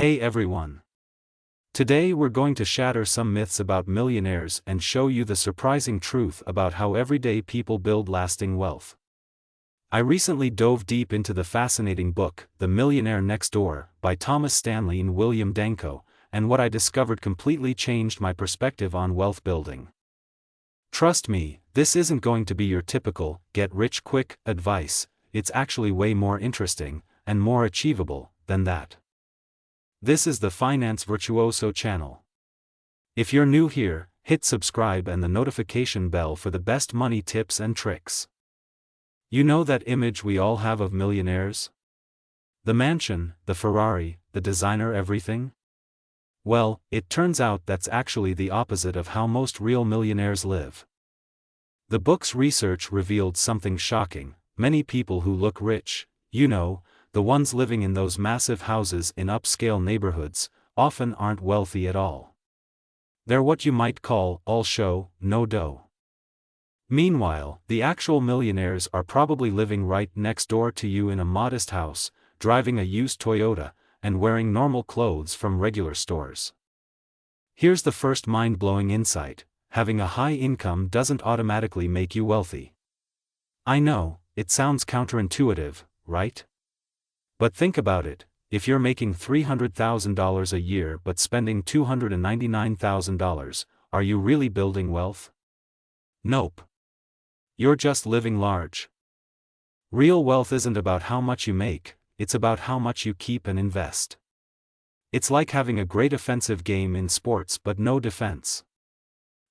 Hey everyone! Today we're going to shatter some myths about millionaires and show you the surprising truth about how everyday people build lasting wealth. I recently dove deep into the fascinating book, The Millionaire Next Door, by Thomas Stanley and William Danko, and what I discovered completely changed my perspective on wealth building. Trust me, this isn't going to be your typical, get-rich-quick advice. It's actually way more interesting, and more achievable, than that. This is the Finance Virtuoso channel. If you're new here, hit subscribe and the notification bell for the best money tips and tricks. You know that image we all have of millionaires? The mansion, the Ferrari, the designer everything? Well, it turns out that's actually the opposite of how most real millionaires live. The book's research revealed something shocking. Many people who look rich, the ones living in those massive houses in upscale neighborhoods, often aren't wealthy at all. They're what you might call all show, no dough. Meanwhile, the actual millionaires are probably living right next door to you in a modest house, driving a used Toyota, and wearing normal clothes from regular stores. Here's the first mind-blowing insight: having a high income doesn't automatically make you wealthy. I know, it sounds counterintuitive, right? But think about it, if you're making $300,000 a year but spending $299,000, are you really building wealth? Nope. You're just living large. Real wealth isn't about how much you make, it's about how much you keep and invest. It's like having a great offensive game in sports but no defense.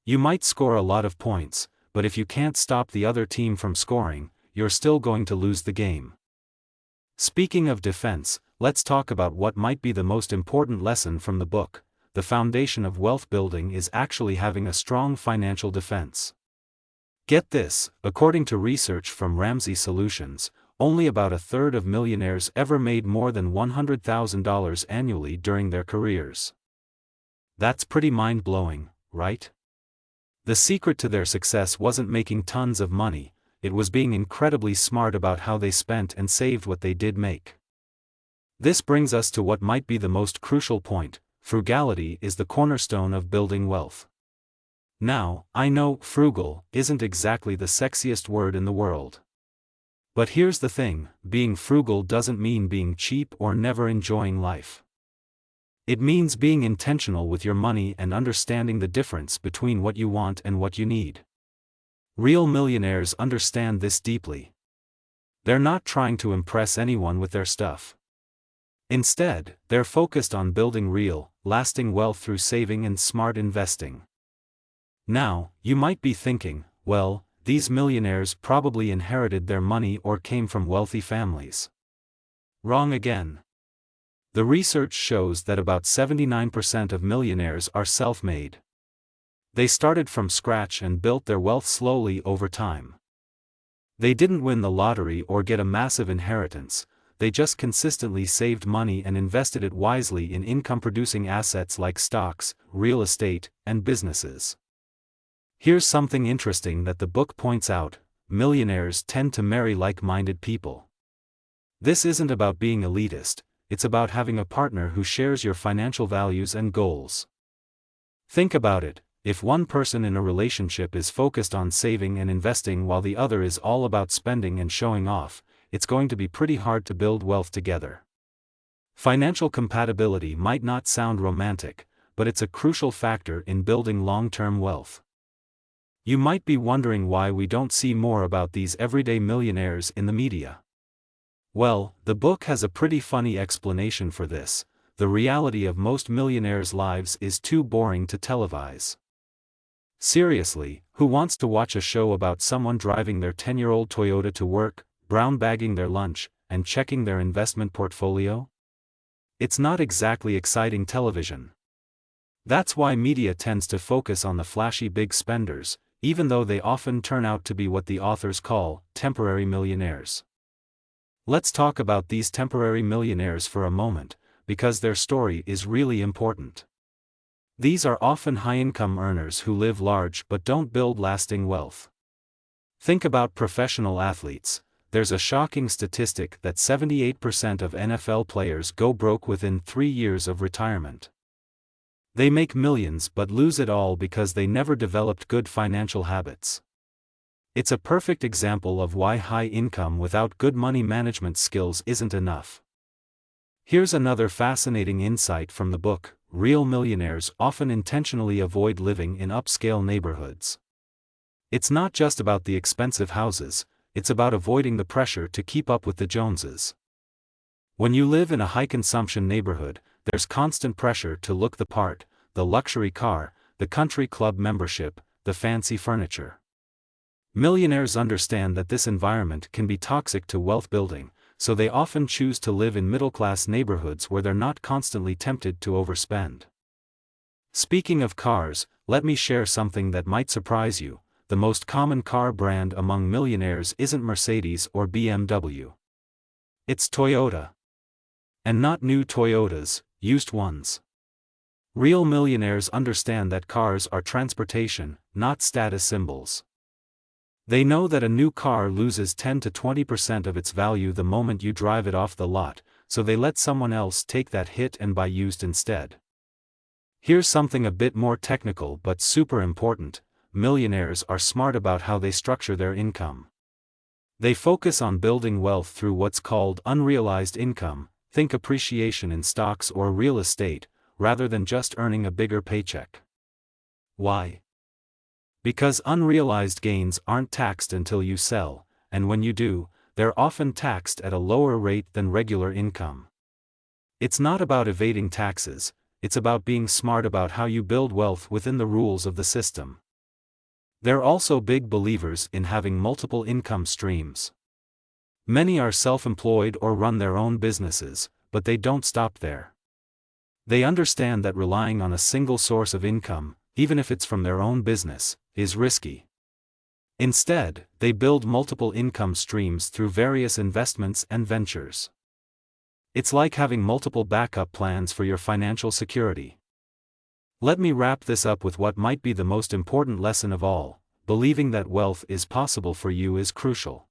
You might score a lot of points, but if you can't stop the other team from scoring, you're still going to lose the game. Speaking of defense, let's talk about what might be the most important lesson from the book. The foundation of wealth building is actually having a strong financial defense. Get this, according to research from Ramsey Solutions, only about a third of millionaires ever made more than $100,000 annually during their careers. That's pretty mind-blowing, right? The secret to their success wasn't making tons of money, it was being incredibly smart about how they spent and saved what they did make. This brings us to what might be the most crucial point: frugality is the cornerstone of building wealth. Now, I know frugal isn't exactly the sexiest word in the world. But here's the thing: being frugal doesn't mean being cheap or never enjoying life. It means being intentional with your money and understanding the difference between what you want and what you need. Real millionaires understand this deeply. They're not trying to impress anyone with their stuff. Instead, they're focused on building real, lasting wealth through saving and smart investing. Now, you might be thinking, well, these millionaires probably inherited their money or came from wealthy families. Wrong again. The research shows that about 79% of millionaires are self-made. They started from scratch and built their wealth slowly over time. They didn't win the lottery or get a massive inheritance, they just consistently saved money and invested it wisely in income-producing assets like stocks, real estate, and businesses. Here's something interesting that the book points out: millionaires tend to marry like-minded people. This isn't about being elitist, it's about having a partner who shares your financial values and goals. Think about it. If one person in a relationship is focused on saving and investing while the other is all about spending and showing off, it's going to be pretty hard to build wealth together. Financial compatibility might not sound romantic, but it's a crucial factor in building long-term wealth. You might be wondering why we don't see more about these everyday millionaires in the media. Well, the book has a pretty funny explanation for this: the reality of most millionaires' lives is too boring to televise. Seriously, who wants to watch a show about someone driving their 10-year-old Toyota to work, brown bagging their lunch, and checking their investment portfolio? It's not exactly exciting television. That's why media tends to focus on the flashy big spenders, even though they often turn out to be what the authors call temporary millionaires. Let's talk about these temporary millionaires for a moment, because their story is really important. These are often high-income earners who live large but don't build lasting wealth. Think about professional athletes. there's a shocking statistic that 78% of NFL players go broke within 3 years of retirement. They make millions but lose it all because they never developed good financial habits. It's a perfect example of why high income without good money management skills isn't enough. Here's another fascinating insight from the book. Real millionaires often intentionally avoid living in upscale neighborhoods. It's not just about the expensive houses, it's about avoiding the pressure to keep up with the Joneses. When you live in a high-consumption neighborhood, there's constant pressure to look the part, the luxury car, the country club membership, the fancy furniture. Millionaires understand that this environment can be toxic to wealth building, so they often choose to live in middle-class neighborhoods where they're not constantly tempted to overspend. Speaking of cars, let me share something that might surprise you. The most common car brand among millionaires isn't Mercedes or BMW. It's Toyota. And not new Toyotas, used ones. Real millionaires understand that cars are transportation, not status symbols. They know that a new car loses 10 to 20% of its value the moment you drive it off the lot, so they let someone else take that hit and buy used instead. Here's something a bit more technical but super important. Millionaires are smart about how they structure their income. They focus on building wealth through what's called unrealized income, think appreciation in stocks or real estate, rather than just earning a bigger paycheck. Why? Because unrealized gains aren't taxed until you sell, and when you do, they're often taxed at a lower rate than regular income. It's not about evading taxes, it's about being smart about how you build wealth within the rules of the system. They're also big believers in having multiple income streams. Many are self-employed or run their own businesses, but they don't stop there. They understand that relying on a single source of income, even if it's from their own business, is risky. Instead, they build multiple income streams through various investments and ventures. It's like having multiple backup plans for your financial security. Let me wrap this up with what might be the most important lesson of all: believing that wealth is possible for you is crucial.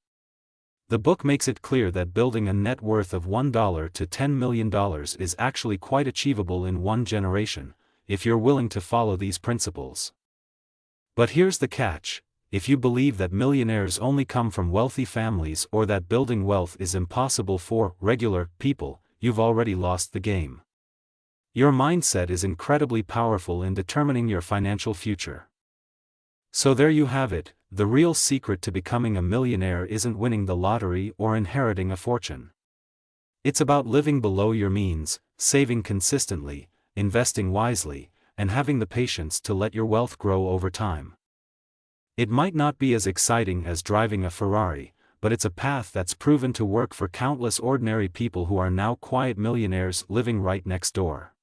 The book makes it clear that building a net worth of $1 to $10 million is actually quite achievable in one generation, if you're willing to follow these principles. But here's the catch: if you believe that millionaires only come from wealthy families or that building wealth is impossible for regular people, you've already lost the game. Your mindset is incredibly powerful in determining your financial future. So there you have it. The real secret to becoming a millionaire isn't winning the lottery or inheriting a fortune. It's about living below your means, saving consistently, investing wisely, and having the patience to let your wealth grow over time. It might not be as exciting as driving a Ferrari, but it's a path that's proven to work for countless ordinary people who are now quiet millionaires living right next door.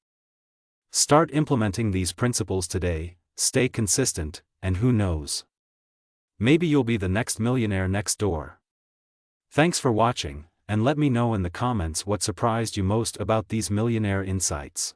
Start implementing these principles today, stay consistent, and who knows? Maybe you'll be the next millionaire next door. Thanks for watching, and let me know in the comments what surprised you most about these millionaire insights.